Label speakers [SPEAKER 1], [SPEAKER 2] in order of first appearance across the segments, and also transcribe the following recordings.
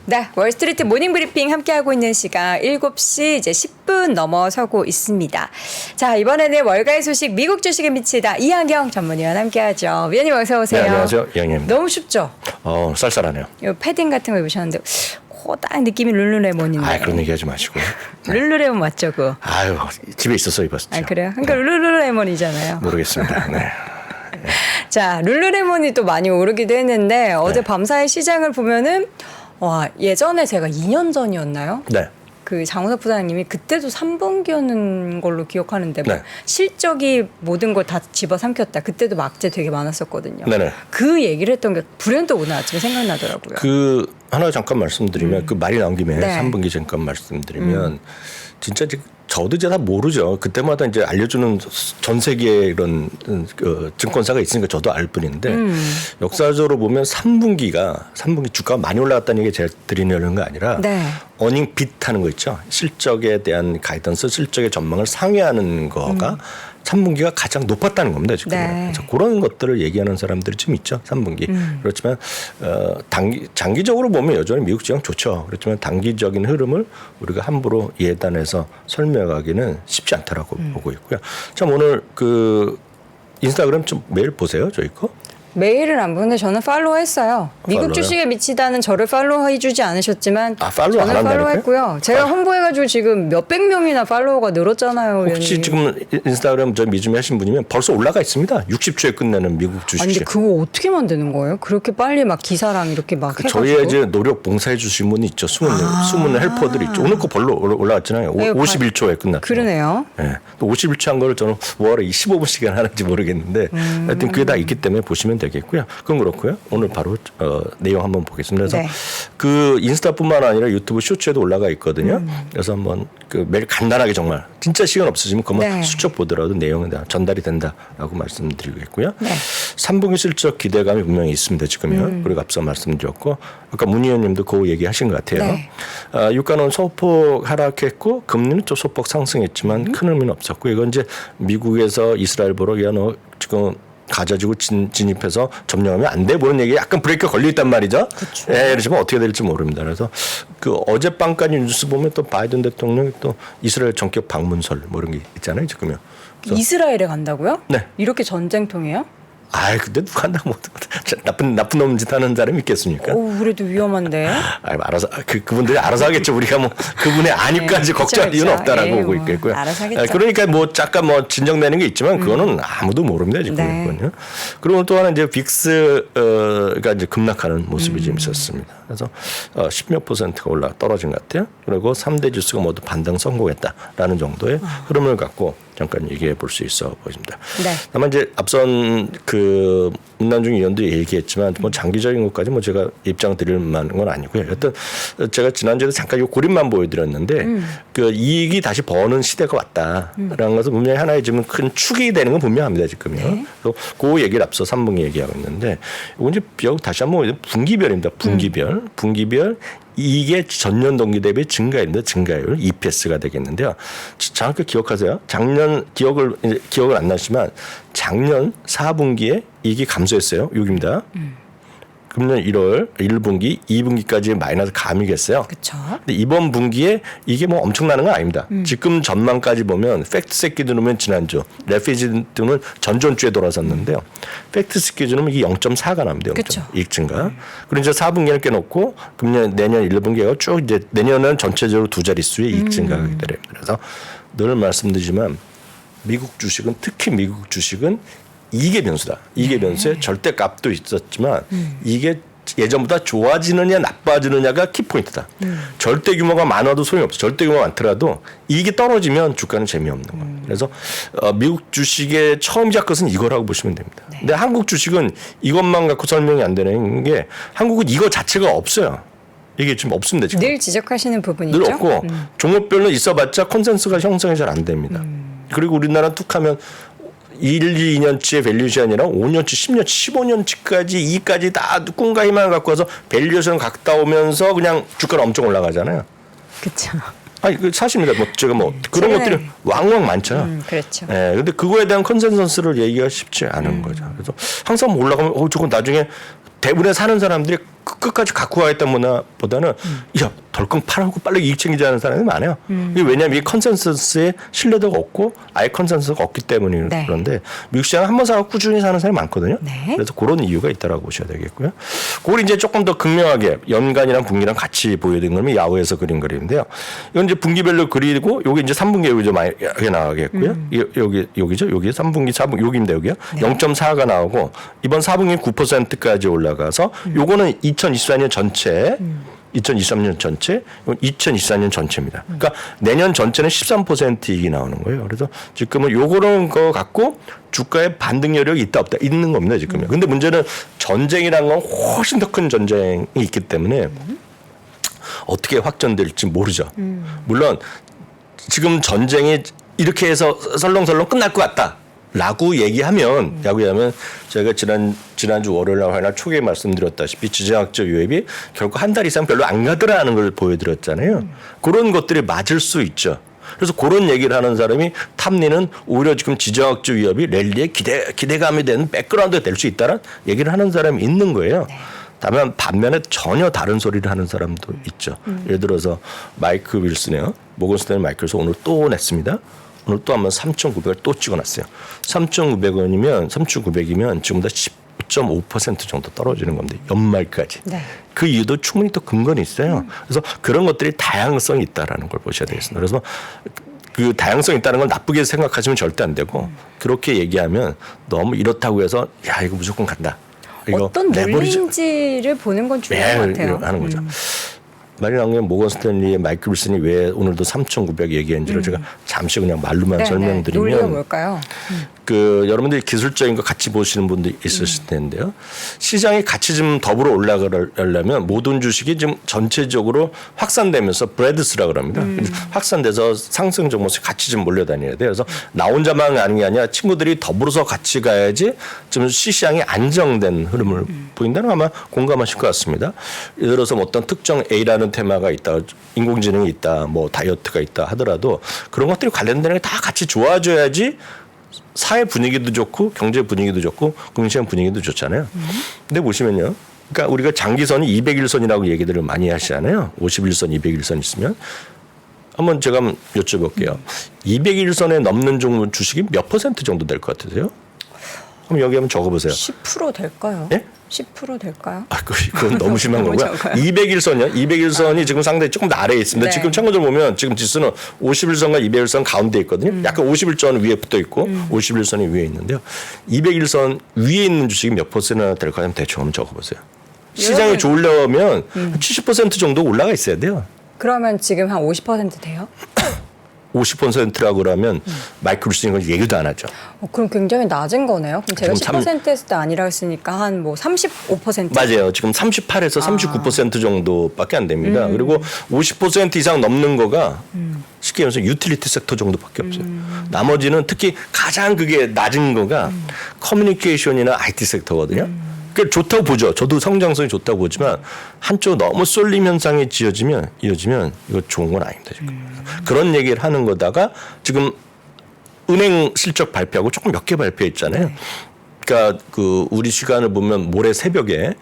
[SPEAKER 1] 네, 월스트리트 모닝 브리핑 함께하고 있는 시간 7시 이제 10분 넘어서고 있습니다. 자, 이번에는 월가의 소식 미국 주식에 미치다 이한경 전문위원 함께하죠. 위원님 어서 오세요.
[SPEAKER 2] 네, 안녕하세요. 이한경입니다.
[SPEAKER 1] 너무 춥죠?
[SPEAKER 2] 쌀쌀하네요.
[SPEAKER 1] 이 패딩 같은 거 입으셨는데 딱 느낌이 룰루레몬인데.
[SPEAKER 2] 아, 그런 얘기하지 마시고.
[SPEAKER 1] 룰루레몬 맞죠, 그거?
[SPEAKER 2] 아유, 집에 있어서 입었죠.
[SPEAKER 1] 아, 그래요? 그러니까 룰루레몬이잖아요.
[SPEAKER 2] 모르겠습니다. 네.
[SPEAKER 1] 자, 룰루레몬이 또 많이 오르기도 했는데 어제 밤사이 시장을 보면은 와, 예전에 제가 2년 전이었나요?
[SPEAKER 2] 네.
[SPEAKER 1] 그 장우석 부사장님이 그때도 3분기였는 걸로 기억하는데 뭐
[SPEAKER 2] 네.
[SPEAKER 1] 실적이 모든 걸 다 집어삼켰다. 그때도 막재 되게 많았었거든요.
[SPEAKER 2] 네네.
[SPEAKER 1] 그 얘기를 했던 게 불현듯 오늘 아침에 생각나더라고요.
[SPEAKER 2] 그 하나 잠깐 말씀드리면 그 말이 나온 김에
[SPEAKER 1] 네.
[SPEAKER 2] 3분기 잠깐 말씀드리면 진짜 저도 이제 다 모르죠. 그때마다 이제 알려주는 전 세계에 이런 증권사가 있으니까 저도 알 뿐인데 역사적으로 보면 3분기 주가가 많이 올라갔다는 얘기 제가 드리려는 거 아니라
[SPEAKER 1] 네.
[SPEAKER 2] 어닝 빗하는 거 있죠. 실적에 대한 가이던스, 실적의 전망을 상회하는 거가 3분기가 가장 높았다는 겁니다. 지금.
[SPEAKER 1] 네.
[SPEAKER 2] 그래서 그런 것들을 얘기하는 사람들이 좀 있죠. 3분기. 그렇지만 장기적으로 보면 여전히 미국 시장 좋죠. 그렇지만 단기적인 흐름을 우리가 함부로 예단해서 설명하기는 쉽지 않다라고 보고 있고요. 참 오늘 그 인스타그램 좀 매일 보세요. 저희 거.
[SPEAKER 1] 메일을 안 보는데 저는 팔로우했어요. 미국
[SPEAKER 2] 팔로우요?
[SPEAKER 1] 주식에 미치다는 저를 팔로우해주지 않으셨지만
[SPEAKER 2] 팔로우 안
[SPEAKER 1] 저는
[SPEAKER 2] 한다니까요?
[SPEAKER 1] 팔로우했고요. 제가 홍보해가지고 지금 몇백 명이나 팔로워가 늘었잖아요.
[SPEAKER 2] 혹시
[SPEAKER 1] 의원님.
[SPEAKER 2] 지금 인스타그램 저 미주미 하신 분이면 벌써 올라가 있습니다. 60초에 끝내는 미국 주식.
[SPEAKER 1] 아니 근데 그거 어떻게 만드는 거예요? 그렇게 빨리 막 기사랑 이렇게 막 해가지고.
[SPEAKER 2] 저희의 이제 노력 봉사해 주신 분이 있죠. 숨은 헬퍼들이 있죠. 오늘 거 별로 올라왔잖아요.
[SPEAKER 1] 네,
[SPEAKER 2] 51초에 끝났죠.
[SPEAKER 1] 그러네요.
[SPEAKER 2] 네. 또 51초 한 거를 저는 월에 15분씩이나 하는지 모르겠는데 하여튼 그게 다 있기 때문에 보시면 되겠고요. 그건 그렇고요. 오늘 바로 내용 한번 보겠습니다. 그래서
[SPEAKER 1] 네.
[SPEAKER 2] 그 인스타뿐만 아니라 유튜브 쇼츠에도 올라가 있거든요. 그래서 한번 그 매일 간단하게 정말 진짜 시간 없으시면 그만
[SPEAKER 1] 네.
[SPEAKER 2] 수첩 보더라도 내용은 다 전달이 된다라고 말씀드리겠고요.
[SPEAKER 1] 네.
[SPEAKER 2] 3분기 실적 기대감이 분명히 있습니다. 지금요. 그리고 앞서 말씀드렸고 아까 문 의원님도 그 얘기하신 것 같아요.
[SPEAKER 1] 네.
[SPEAKER 2] 유가는 소폭 하락했고 금리는 좀 소폭 상승했지만 큰 의미는 없었고 이건 이제 미국에서 이스라엘 보러 지금 가자 지구 진입해서 점령하면 안 돼 보는 얘기 약간 브레이크가 걸려 있단 말이죠.
[SPEAKER 1] 그렇죠.
[SPEAKER 2] 예, 그렇지만 어떻게 될지 모릅니다. 그래서 그 어젯밤까지 뉴스 보면 또 바이든 대통령이 또 이스라엘 전격 방문설 뭐 이런 게 있잖아요. 지금요. 그래서
[SPEAKER 1] 이스라엘에 간다고요?
[SPEAKER 2] 네.
[SPEAKER 1] 이렇게 전쟁통이에요?
[SPEAKER 2] 아이 근데 누가 한다고 뭐 나쁜 놈 짓 하는 사람이 있겠습니까?
[SPEAKER 1] 오, 그래도 위험한데.
[SPEAKER 2] 아이 알아서 그분들이 알아서 하겠죠. 우리가 뭐 그분의 안위까지
[SPEAKER 1] 네,
[SPEAKER 2] 걱정할
[SPEAKER 1] 그쵸,
[SPEAKER 2] 이유는
[SPEAKER 1] 그쵸.
[SPEAKER 2] 없다라고
[SPEAKER 1] 예,
[SPEAKER 2] 보고
[SPEAKER 1] 뭐
[SPEAKER 2] 있겠고요.
[SPEAKER 1] 알아서 하겠죠.
[SPEAKER 2] 그러니까 뭐 잠깐 뭐 진정되는 게 있지만 그거는 아무도 모릅니다 지금.
[SPEAKER 1] 네.
[SPEAKER 2] 그리고 또 하나 이제 빅스가 이제 급락하는 모습이 좀 있었습니다. 그래서 10몇 %가 떨어진 것 같아요. 그리고 3대 지수가 모두 반등 성공했다라는 정도의 흐름을 갖고 잠깐 얘기해 볼 수 있어 보입니다.
[SPEAKER 1] 네.
[SPEAKER 2] 다만 이제 앞선 그 문난중 의원도 얘기했지만 뭐 장기적인 것까지 뭐 제가 입장 드릴 만한 건 아니고요. 여튼 제가 지난주에도 잠깐 이 고립만 보여드렸는데 그 이익이 다시 버는 시대가 왔다라는 것은 분명히 하나의 지금 큰 축이 되는 건 분명합니다 지금요.
[SPEAKER 1] 네.
[SPEAKER 2] 그래서 그 얘기를 앞서 3분기 얘기하고 있는데 이건 이제 다시 한번 분기별입니다. 분기별 이게 전년 동기 대비 증가율인데 증가율 EPS가 되겠는데요. 정확히 기억하세요. 작년 기억을 안 나시지만 작년 4분기에 이익이 감소했어요. 6입니다. 금년 1분기, 2분기까지 마이너스 감이겠어요.
[SPEAKER 1] 그렇죠.
[SPEAKER 2] 근데 이번 분기에 이게 뭐 엄청나는 건 아닙니다. 지금 전망까지 보면 팩트셋 기준으로는 지난주, 레피지드는 전전주에 돌아섰는데요. 팩트셋 기준으로는 이게 0.4가 납니다.
[SPEAKER 1] 그쵸.
[SPEAKER 2] 이익 증가. 그리고 이제 4분기를 깨놓고 내년 1분기가 쭉 이제 내년은 전체적으로 두 자릿수의 이익 증가가 기다립니다. 그래서 늘 말씀드리지만 미국 주식은 특히 미국 주식은 이게 변수다. 이게 변수에 절대값도 있었지만 이게 예전보다 좋아지느냐 나빠지느냐가 키포인트다. 절대 규모가 많아도 소용이 없어. 절대 규모가 많더라도 이게 떨어지면 주가는 재미없는 거예요. 그래서 미국 주식의 처음작 것은 이거라고 보시면 됩니다.
[SPEAKER 1] 네.
[SPEAKER 2] 근데 한국 주식은 이것만 갖고 설명이 안 되는 게 한국은 이거 자체가 없어요. 이게 지금 없습니다. 지금.
[SPEAKER 1] 늘 지적하시는 부분이죠.
[SPEAKER 2] 늘 없고 종목별로 있어봤자 컨센서스가 형성이 잘 안 됩니다. 그리고 우리나라 툭하면 1, 2년치의 밸류션이 아니라 5년치, 10년치, 15년치까지 이까지 다 꿈과 희망을 갖고 와서 밸류션 갖다 오면서 그냥 주가가 엄청 올라가잖아요.
[SPEAKER 1] 그렇죠.
[SPEAKER 2] 아니 그 사실입니다. 뭐 제가 뭐 그런
[SPEAKER 1] 최근에-
[SPEAKER 2] 것들이 왕왕 많잖아.
[SPEAKER 1] 그렇죠.
[SPEAKER 2] 예, 근데 그거에 대한 컨센서스를 얘기가 쉽지 않은 거죠. 그래서 항상 올라가면 저건 나중에 대부분의 사는 사람들이 끝까지 갖고 가겠다는 보다는 야 덜컹 팔고 빨리 이익 챙기자는 사람이 많아요. 이게 왜냐하면 이 컨센서스에 신뢰도가 없고 아예 컨센서스가 없기 때문에
[SPEAKER 1] 네.
[SPEAKER 2] 그런데 미국 시장 한 번 사고 꾸준히 사는 사람이 많거든요.
[SPEAKER 1] 네.
[SPEAKER 2] 그래서 그런 이유가 있다라고 보셔야 되겠고요. 그걸 이제 조금 더 극명하게 연간이랑 분기랑 같이 보여드린 거면 야후에서 그린 그림인데요. 이건 이제 분기별로 그리고 여기 이제 3분기 여기 좀 많이 나가겠고요. 여기죠. 여기 3분기, 4분기 여기입니다. 여기요.
[SPEAKER 1] 네.
[SPEAKER 2] 0.4가 나오고 이번 4분기 9%까지 올라가서 요거는 2024년 전체 2023년 전체, 2024년 전체입니다. 그러니까 내년 전체는 13%이익이 나오는 거예요. 그래서 지금은 요거는 거 갖고 주가의 반등 여력이 있다 없다 있는 겁니다. 지금요. 근데 문제는 전쟁이라는 건 훨씬 더 큰 전쟁이 있기 때문에 어떻게 확전될지 모르죠. 물론 지금 전쟁이 이렇게 해서 설렁설렁 끝날 것 같다. 라고 얘기하면 제가 지난주 월요일날 화요일날 초기에 말씀드렸다시피 지정학적 유예비 결국 한 달 이상 별로 안 가더라는 걸 보여드렸잖아요. 그런 것들이 맞을 수 있죠. 그래서 그런 얘기를 하는 사람이 탐리는 오히려 지금 지정학적 위협이 랠리에 기대감이 되는 백그라운드가 될 수 있다는 얘기를 하는 사람이 있는 거예요. 다만 반면에 전혀 다른 소리를 하는 사람도 있죠. 예를 들어서 마이크 윌슨이요. 모건스탠리 마이크 윌슨 오늘 또 냈습니다. 오늘 또 한번 3,900을 또 찍어놨어요. 3,900이면 지금보다 10.5% 정도 떨어지는 겁니다. 연말까지.
[SPEAKER 1] 네.
[SPEAKER 2] 그 이유도 충분히 또 근거는 있어요. 그래서 그런 것들이 다양성이 있다라는 걸 보셔야 되겠습니다. 그래서 그 다양성이 있다는 걸 나쁘게 생각하시면 절대 안 되고 그렇게 얘기하면 너무 이렇다고 해서 야 이거 무조건 간다. 이거
[SPEAKER 1] 어떤 논리인지를 보는 건 중요한 것 같아요.
[SPEAKER 2] 하는 거죠. 말이 나온 게 모건 스탠리의 마이클 윌슨이 왜 오늘도 3,900 얘기한지를 제가 잠시 그냥 말로만
[SPEAKER 1] 네,
[SPEAKER 2] 설명드리면
[SPEAKER 1] 논리가 뭘까요?
[SPEAKER 2] 그 여러분들이 기술적인 거 같이 보시는 분도 있으실 텐데요. 시장이 같이 좀 더불어 올라가려면 모든 주식이 좀 전체적으로 확산되면서 브레드스라 그럽니다. 확산돼서 상승적 모습이 같이 좀 몰려다녀야 돼요. 그래서 나 혼자만 가는 게 아니라 친구들이 더불어서 같이 가야지 좀 시장이 안정된 흐름을 보인다는 거 아마 공감하실 것 같습니다. 예를 들어서 뭐 어떤 특정 A라는 테마가 있다, 인공지능이 있다, 뭐 다이어트가 있다 하더라도 그런 것들이 관련되는 게 다 같이 좋아져야지 사회 분위기도 좋고 경제 분위기도 좋고 금융시장 분위기도 좋잖아요. 근데 보시면요. 그러니까 우리가 장기선이 200일선이라고 얘기들을 많이 하시잖아요. 51선, 200일선 있으면. 한번 제가 한번 여쭤볼게요. 200일선에 넘는 종류 주식이 몇 % 정도 될 것 같으세요? 한번 여기 한번 적어보세요.
[SPEAKER 1] 10% 될까요?
[SPEAKER 2] 예?
[SPEAKER 1] 10% 될까요?
[SPEAKER 2] 아, 그건 너무 심한
[SPEAKER 1] 너무
[SPEAKER 2] 거고요.
[SPEAKER 1] 적어요.
[SPEAKER 2] 200일선이요. 200일선이 지금 상당히 조금 더 아래에 있습니다.
[SPEAKER 1] 네.
[SPEAKER 2] 지금 참고적으로 보면 지금 지수는 51선과 200일선 가운데 있거든요. 약간 51선 위에 붙어 있고 51선이 위에 있는데요. 200일선 위에 있는 주식이 몇 %나 될까 하면 대충 한번 적어보세요. 시장이 좋으려면 70% 정도 올라가 있어야 돼요.
[SPEAKER 1] 그러면 지금 한 50% 돼요?
[SPEAKER 2] 50%라고 그러면 마이클 윌슨이 건 얘기도 안 하죠.
[SPEAKER 1] 그럼 굉장히 낮은 거네요. 그럼 제가
[SPEAKER 2] 지금
[SPEAKER 1] 10% 했을 때 아니라 했으니까 한 뭐 35%?
[SPEAKER 2] 맞아요. 지금 38에서 39% 정도밖에 안 됩니다. 그리고 50% 이상 넘는 거가 쉽게 말해서 유틸리티 섹터 정도밖에 없어요. 나머지는 특히 가장 그게 낮은 거가 커뮤니케이션이나 IT 섹터거든요. 그게 좋다고 보죠. 저도 성장성이 좋다고 보지만 한쪽 너무 쏠림 현상이 이어지면 이거 좋은 건 아닙니다. 지금. 그런 얘기를 하는 거다가 지금 은행 실적 발표하고 조금 몇 개 발표했잖아요.
[SPEAKER 1] 네.
[SPEAKER 2] 그러니까 그 우리 시간을 보면 모레 새벽에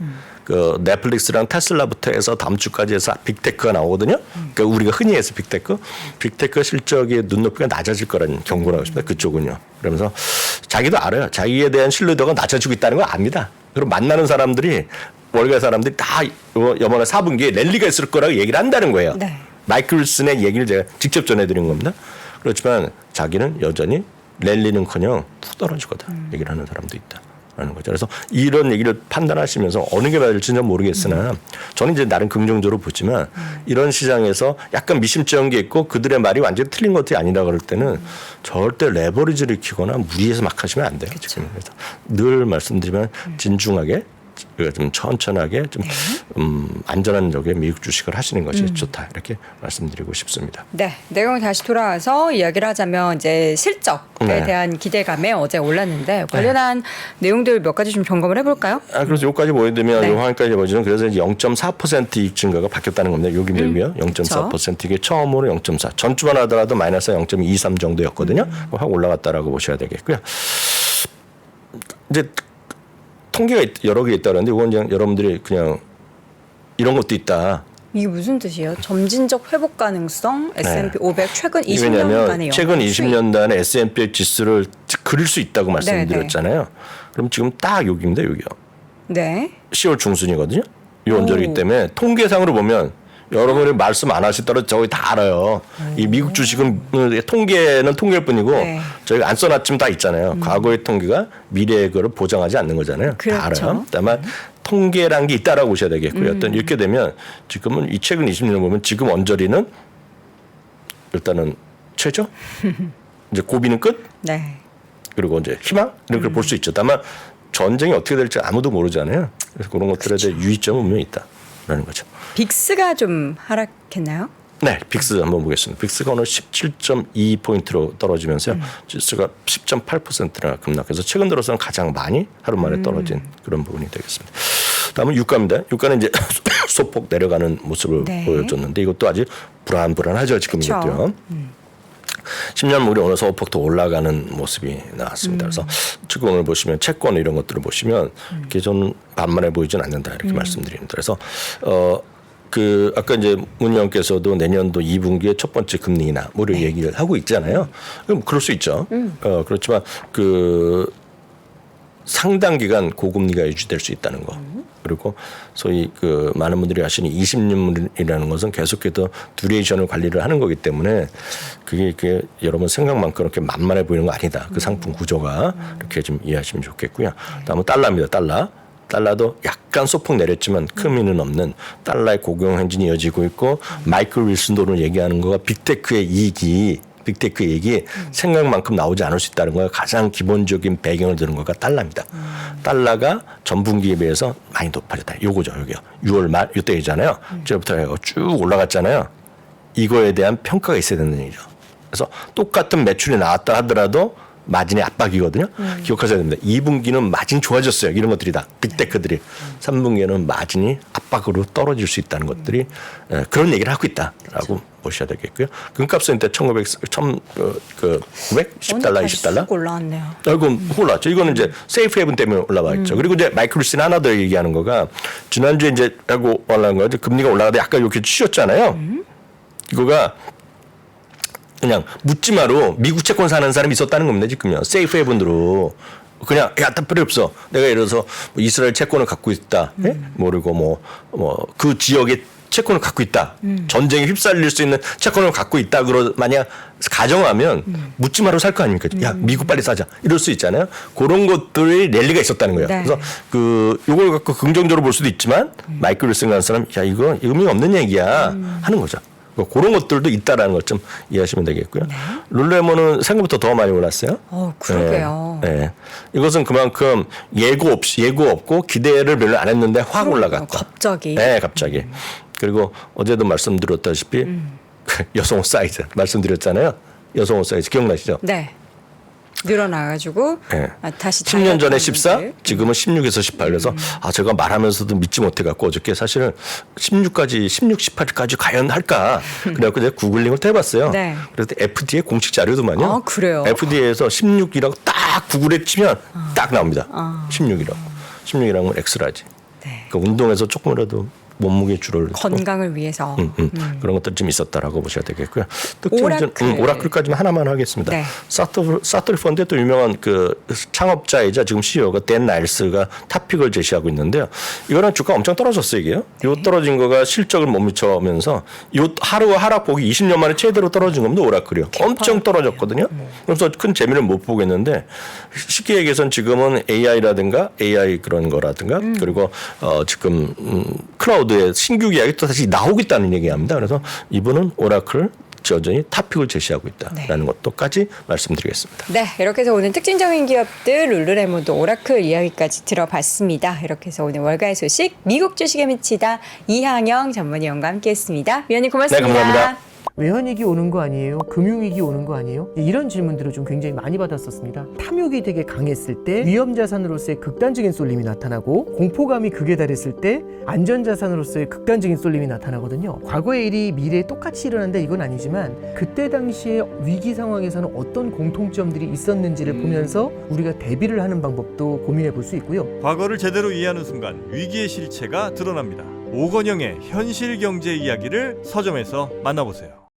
[SPEAKER 2] 그 넷플릭스랑 테슬라부터 해서 다음 주까지 해서 빅테크가 나오거든요. 그러니까 우리가 흔히 해서 빅테크 실적의 눈높이가 낮아질 거라는 경고라고 있습니다. 그쪽은요. 그러면서 자기도 알아요. 자기에 대한 신뢰도가 낮아지고 있다는 걸 압니다. 그리고 만나는 사람들이 월가 사람들이 다 이번에 4분기에 랠리가 있을 거라고 얘기를 한다는 거예요.
[SPEAKER 1] 네.
[SPEAKER 2] 마이클 윌슨의 얘기를 제가 직접 전해드린 겁니다. 그렇지만 자기는 여전히 랠리는커녕 푹 떨어질 거다 얘기를 하는 사람도 있다. 라는 거죠. 그래서 이런 얘기를 판단하시면서 어느 게 맞을지는 모르겠으나 저는 이제 나름 긍정적으로 보지만 이런 시장에서 약간 미심쩍은 게 있고 그들의 말이 완전히 틀린 것이 아니라 그럴 때는 절대 레버리지를 키거나 무리해서 막 하시면 안 돼요. 지금. 그래서 늘 말씀드리면 진중하게 좀 천천하게 좀 안전한 적의 미국 주식을 하시는 것이 좋다 이렇게 말씀드리고 싶습니다.
[SPEAKER 1] 네, 내용 다시 돌아와서 이야기를 하자면 이제 실적에
[SPEAKER 2] 네.
[SPEAKER 1] 대한 기대감에 어제 올랐는데 관련한 내용들 몇 가지 좀 점검을 해볼까요?
[SPEAKER 2] 그래서 여기까지 보여드리면
[SPEAKER 1] 네.
[SPEAKER 2] 요 화면까지 보여주면 그래서 이제 0.4% 이익 증가가 바뀌었다는 겁니다. 여기입니다. 여기요. 0.4% 이게 처음으로 0.4. 전주만 하더라도 마이너스 0.23 정도였거든요. 확 올라갔다라고 보셔야 되겠고요. 이제 통계가 여러 개 있다 그러는데 이건 그냥 여러분들이 그냥 이런 것도 있다.
[SPEAKER 1] 이게 무슨 뜻이에요? 점진적 회복 가능성 S&P 500 최근 20년간의
[SPEAKER 2] 왜냐하면 최근
[SPEAKER 1] 영업 수익.
[SPEAKER 2] 20년간의 S&P 지수를 그릴 수 있다고 말씀드렸잖아요. 그럼 지금 딱 여기입니다. 여기요.
[SPEAKER 1] 네.
[SPEAKER 2] 10월 중순이거든요. 이 언저리이기 때문에 통계상으로 보면 여러분이 말씀 안 하시더라도 저희 다 알아요. 이 미국 주식은 통계는 통계일 뿐이고
[SPEAKER 1] 네.
[SPEAKER 2] 저희가 안 써놨지만 다 있잖아요. 과거의 통계가 미래의 거를 보장하지 않는 거잖아요.
[SPEAKER 1] 그렇죠.
[SPEAKER 2] 다 알아요. 다만 통계란 게 있다라고 보셔야 되겠고요. 어떤 이렇게 되면 지금은 이 최근 20년을 보면 지금 언저리는 일단은 최저, 이제 고비는 끝,
[SPEAKER 1] 네.
[SPEAKER 2] 그리고 이제 희망 이런 걸 볼 수 있죠. 다만 전쟁이 어떻게 될지 아무도 모르잖아요. 그래서 그런 것들에 대해 유의점은 분명히 있다라는 거죠.
[SPEAKER 1] 빅스가 좀 하락했나요?
[SPEAKER 2] 네, 빅스 한번 보겠습니다. 빅스가 오늘 17.2포인트로 떨어지면서요. 지수가 10.8%나 급락해서 최근 들어서는 가장 많이 하루 만에 떨어진 그런 부분이 되겠습니다. 다음은 유가입니다. 유가는 이제 소폭 내려가는 모습을
[SPEAKER 1] 네.
[SPEAKER 2] 보여줬는데 이것도 아직 불안하죠. 지금
[SPEAKER 1] 그쵸.
[SPEAKER 2] 이것도요. 10년물이 오늘 소폭 더 올라가는 모습이 나왔습니다. 그래서 지금 오늘 보시면 채권 이런 것들을 보시면 이게 좀 반만해 보이진 않는다 이렇게 말씀드립니다. 그래서 그 아까 이제 문 의원께서도 내년도 2분기에 첫 번째 금리 인하 뭐를 얘기를 하고 있잖아요. 그럼 그럴 수 있죠. 그렇지만 그 상당 기간 고금리가 유지될 수 있다는 거. 그리고 소위 그 많은 분들이 아시는 20년물이라는 것은 계속해서 듀레이션을 관리를 하는 거기 때문에 그게 여러분 생각만큼 그렇게 만만해 보이는 거 아니다. 그 상품 구조가 이렇게 좀 이해하시면 좋겠고요. 다음은 달러입니다. 달러도 약간 소폭 내렸지만 큰 의미는 없는 달러의 고경 행진이 이어지고 있고 마이클 윌슨 돈을 얘기하는 거가 빅테크의 얘기 생각만큼 나오지 않을 수 있다는 거가 가장 기본적인 배경을 드는 거가 달러입니다. 달러가 전분기에 비해서 많이 높아졌다. 요거죠. 여기요. 6월 말 이때이잖아요. 이제부터 해서 쭉 올라갔잖아요. 이거에 대한 평가가 있어야 되는 얘기죠. 그래서 똑같은 매출이 나왔다 하더라도 마진의 압박이거든요. 기억하셔야 됩니다. 2분기는 마진이 좋아졌어요. 이런 것들이 다 빅테크들이. 3분기에는 마진이 압박으로 떨어질 수 있다는 것들이 그런 얘기를 하고 있다라고 보셔야 되겠고요. 금값은 이때 910달러, 20달러.
[SPEAKER 1] 쑥 올라왔네요.
[SPEAKER 2] 이건 올랐죠. 이거는 이제 세이프 헤븐 때문에 올라와 있죠. 그리고 이제 마이클 윌슨 하나 더 얘기하는 거가 지난주에 이제 하고 올라간 거죠. 금리가 올라가다 약간 이렇게 치셨잖아요. 이거가 그냥 묻지마로 미국 채권 사는 사람이 있었다는 겁니다. 지금요. 세이프 헤븐으로 그냥 야, 다 필요 없어. 내가 예를 들어서 뭐 이스라엘 채권을 갖고 있다. 모르고 뭐 그 지역에 채권을 갖고 있다. 전쟁에 휩쓸릴 수 있는 채권을 갖고 있다. 만약 가정하면 묻지마로 살 거 아닙니까? 야, 미국 빨리 사자. 이럴 수 있잖아요. 그런 것들이 랠리가 있었다는 거예요.
[SPEAKER 1] 네.
[SPEAKER 2] 그래서 요걸 갖고 긍정적으로 볼 수도 있지만 마이클 윌슨 같은 사람 야, 이거 의미 없는 얘기야 하는 거죠. 그런 것들도 있다라는 것 좀 이해하시면 되겠고요. 네. 룰루레몬은 생각보다 더 많이 올랐어요.
[SPEAKER 1] 그러게요.
[SPEAKER 2] 네. 이것은 그만큼 예고 없고 기대를 별로 안 했는데 확 올라갔다.
[SPEAKER 1] 갑자기.
[SPEAKER 2] 네, 갑자기. 그리고 어제도 말씀드렸다시피 여성 옷 사이즈 말씀드렸잖아요. 여성 옷 사이즈 기억나시죠?
[SPEAKER 1] 네. 늘어나가지고
[SPEAKER 2] 네.
[SPEAKER 1] 다시
[SPEAKER 2] 10년 전에
[SPEAKER 1] 다이어트
[SPEAKER 2] 14,
[SPEAKER 1] 하는 분들.
[SPEAKER 2] 지금은 16에서 18. 그래서 제가 말하면서도 믿지 못해갖고 어저께 사실은 16, 18까지 과연 할까? 그래갖고 제가 구글링을 또 해봤어요.
[SPEAKER 1] 네.
[SPEAKER 2] 그래서 FDA 공식 자료도만요.
[SPEAKER 1] 아, 그래요?
[SPEAKER 2] FDA에서 16이라고 딱 구글에 치면 딱 나옵니다. 16이라고. 16이라는 건 엑스라지.
[SPEAKER 1] 네.
[SPEAKER 2] 그러니까 운동에서 조금이라도 몸무게 줄을
[SPEAKER 1] 건강을 위해서.
[SPEAKER 2] 그런 것들 좀 있었다라고 보셔야 되겠고요. 특징은
[SPEAKER 1] 오라클.
[SPEAKER 2] 오라클까지만 하나만 하겠습니다.
[SPEAKER 1] 네.
[SPEAKER 2] 사토리 펀드의 또 유명한 그 창업자이자 지금 CEO가 댄 나일스가 탑픽을 제시하고 있는데요. 이거는 주가 엄청 떨어졌어요, 이게요. 요 떨어진 거가 실적을 못 미쳐면서 요 하루 하락폭이 20년 만에 최대로 떨어진 겁니다. 오라클이요. 엄청 떨어졌거든요. 그래서 큰 재미를 못 보겠는데 쉽게 얘기해서는 지금은 AI라든가 AI 그런 거라든가 그리고 지금 클라우드의 신규 계약이 또 다시 나오겠다는 얘기합니다. 그래서 이분은 오라클 여전히 탑픽을 제시하고 있다라는 것도까지 말씀드리겠습니다.
[SPEAKER 1] 네, 이렇게 해서 오늘 특징적인 기업들 룰루레몬도 오라클 이야기까지 들어봤습니다. 이렇게 해서 오늘 월가의 소식 미국 주식에 미치다 이항영 전문위원과 함께했습니다. 위원님 고맙습니다.
[SPEAKER 2] 네, 감사합니다.
[SPEAKER 3] 외환위기 오는 거 아니에요? 금융위기 오는 거 아니에요? 이런 질문들을 좀 굉장히 많이 받았었습니다. 탐욕이 되게 강했을 때 위험자산으로서의 극단적인 쏠림이 나타나고, 공포감이 극에 달했을 때 안전자산으로서의 극단적인 쏠림이 나타나거든요. 과거의 일이 미래에 똑같이 일어난다 이건 아니지만, 그때 당시에 위기 상황에서는 어떤 공통점들이 있었는지를 보면서 우리가 대비를 하는 방법도 고민해 볼 수 있고요.
[SPEAKER 4] 과거를 제대로 이해하는 순간 위기의 실체가 드러납니다. 오건영의 현실 경제 이야기를 서점에서 만나보세요.